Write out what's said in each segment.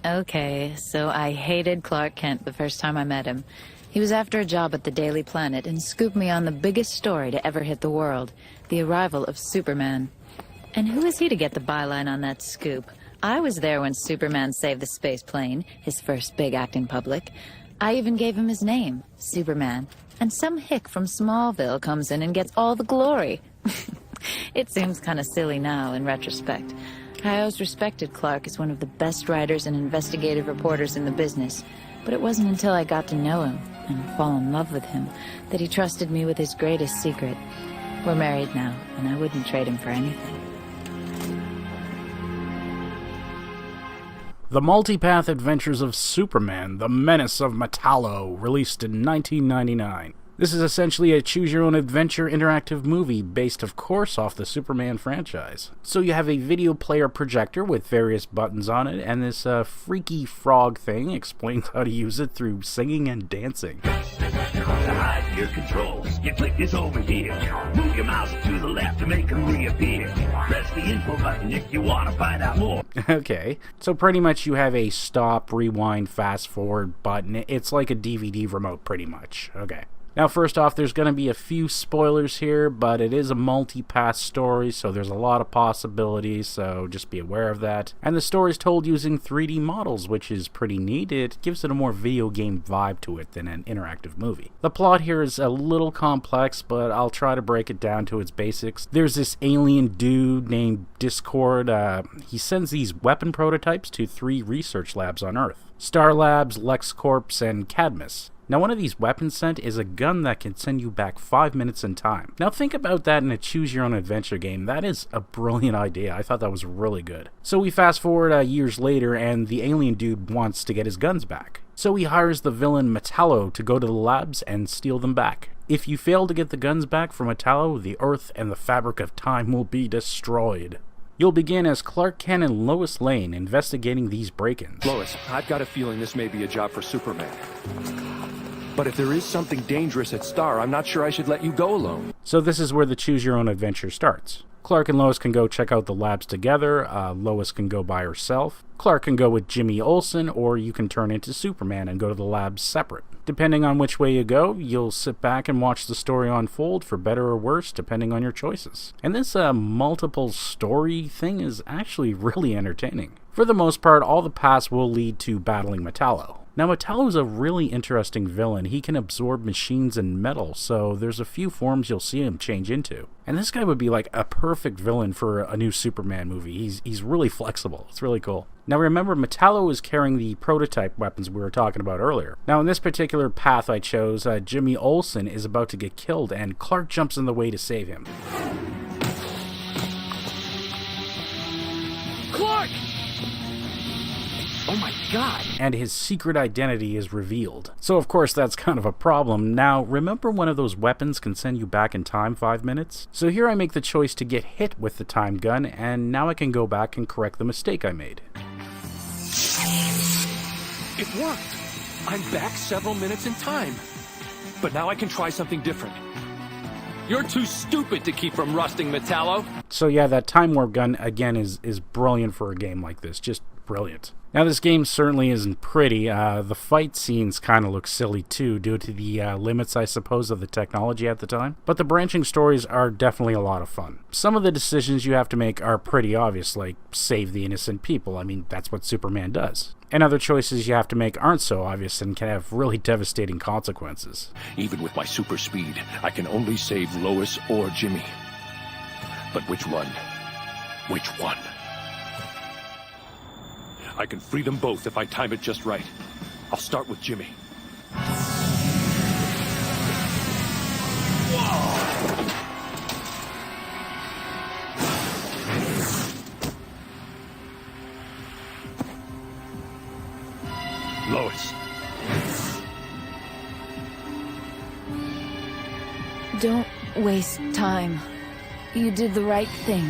Okay, so I hated Clark Kent the first time I met him. He was after a job at the Daily Planet and scooped me on the biggest story to ever hit the world, the arrival of Superman. And who is he to get the byline on that scoop? I was there when Superman saved the space plane, his first big act in public. I even gave him his name, Superman. And some hick from Smallville comes in and gets all the glory. It seems kind of silly now in retrospect. I always respected Clark as one of the best writers and investigative reporters in the business, but it wasn't until I got to know him and fall in love with him that he trusted me with his greatest secret. We're married now, and I wouldn't trade him for anything. The Multipath Adventures of Superman, The Menace of Metallo, released in 1999. This is essentially a choose-your-own-adventure interactive movie based, of course, off the Superman franchise. So you have a video player projector with various buttons on it, and this freaky frog thing explains how to use it through singing and dancing. To hide your controls, you click this over here. Move your mouse to the left to make them reappear. Press the info button if you want to find out more. Okay, so pretty much you have a stop, rewind, fast forward button. It's like a DVD remote, pretty much. Okay. Now, first off, there's going to be a few spoilers here, but it is a multi-path story, so there's a lot of possibilities, so just be aware of that. And the story is told using 3D models, which is pretty neat. It gives it a more video game vibe to it than an interactive movie. The plot here is a little complex, but I'll try to break it down to its basics. There's this alien dude named Discord. He sends these weapon prototypes to 3 research labs on Earth: Star Labs, LexCorp, and Cadmus. Now, one of these weapons sent is a gun that can send you back 5 minutes in time. Now, think about that in a choose-your-own-adventure game. That is a brilliant idea. I thought that was really good. So we fast forward years later, and the alien dude wants to get his guns back. So he hires the villain Metallo to go to the labs and steal them back. If you fail to get the guns back from Metallo, the Earth and the fabric of time will be destroyed. You'll begin as Clark Kent and Lois Lane investigating these break-ins. Lois, I've got a feeling this may be a job for Superman. But if there is something dangerous at Star, I'm not sure I should let you go alone. So this is where the choose-your-own-adventure starts. Clark and Lois can go check out the labs together. Lois can go by herself. Clark can go with Jimmy Olsen, or you can turn into Superman and go to the labs separate. Depending on which way you go, you'll sit back and watch the story unfold, for better or worse, depending on your choices. And this multiple story thing is actually really entertaining. For the most part, all the paths will lead to battling Metallo. Now, Metallo is a really interesting villain. He can absorb machines and metal, so there's a few forms you'll see him change into. And this guy would be like a perfect villain for a new Superman movie. He's really flexible. It's really cool. Now remember, Metallo is carrying the prototype weapons we were talking about earlier. Now in this particular path I chose, Jimmy Olsen is about to get killed, and Clark jumps in the way to save him. Clark! Oh my God! And his secret identity is revealed. So of course that's kind of a problem. Now remember, one of those weapons can send you back in time 5 minutes? So here I make the choice to get hit with the time gun, and now I can go back and correct the mistake I made. It worked! I'm back several minutes in time. But now I can try something different. You're too stupid to keep from rusting, Metallo! So yeah, that time warp gun again is brilliant for a game like this. Just brilliant. Now this game certainly isn't pretty. The fight scenes kind of look silly too, due to the limits, I suppose, of the technology at the time. But the branching stories are definitely a lot of fun. Some of the decisions you have to make are pretty obvious, like save the innocent people. I mean, that's what Superman does. And other choices you have to make aren't so obvious and can have really devastating consequences. Even with my super speed, I can only save Lois or Jimmy. But which one? Which one? I can free them both if I time it just right. I'll start with Jimmy. Lois. Don't waste time. You did the right thing.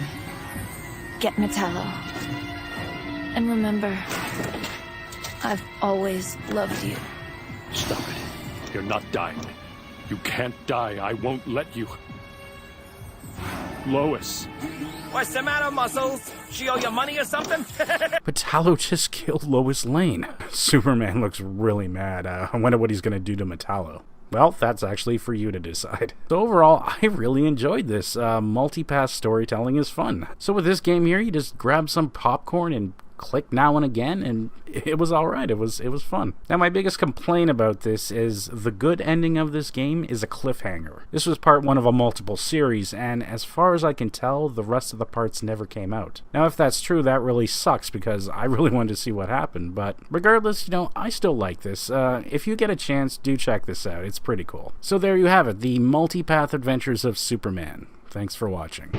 Get Metallo. And remember, I've always loved you. Stop it. You're not dying. You can't die. I won't let you. Lois. What's the matter, Muscles? She owe you money or something? Metallo just killed Lois Lane. Superman looks really mad. I wonder what he's going to do to Metallo. Well, that's actually for you to decide. So overall, I really enjoyed this. Multipath storytelling is fun. So with this game here, you just grab some popcorn and click now and again, and it was alright. It was fun. Now, my biggest complaint about this is the good ending of this game is a cliffhanger. This was part 1 of a multiple series, and as far as I can tell, the rest of the parts never came out. Now, if that's true, that really sucks, because I really wanted to see what happened, but regardless, I still like this. If you get a chance, do check this out. It's pretty cool. So there you have it, the Multipath Adventures of Superman. Thanks for watching.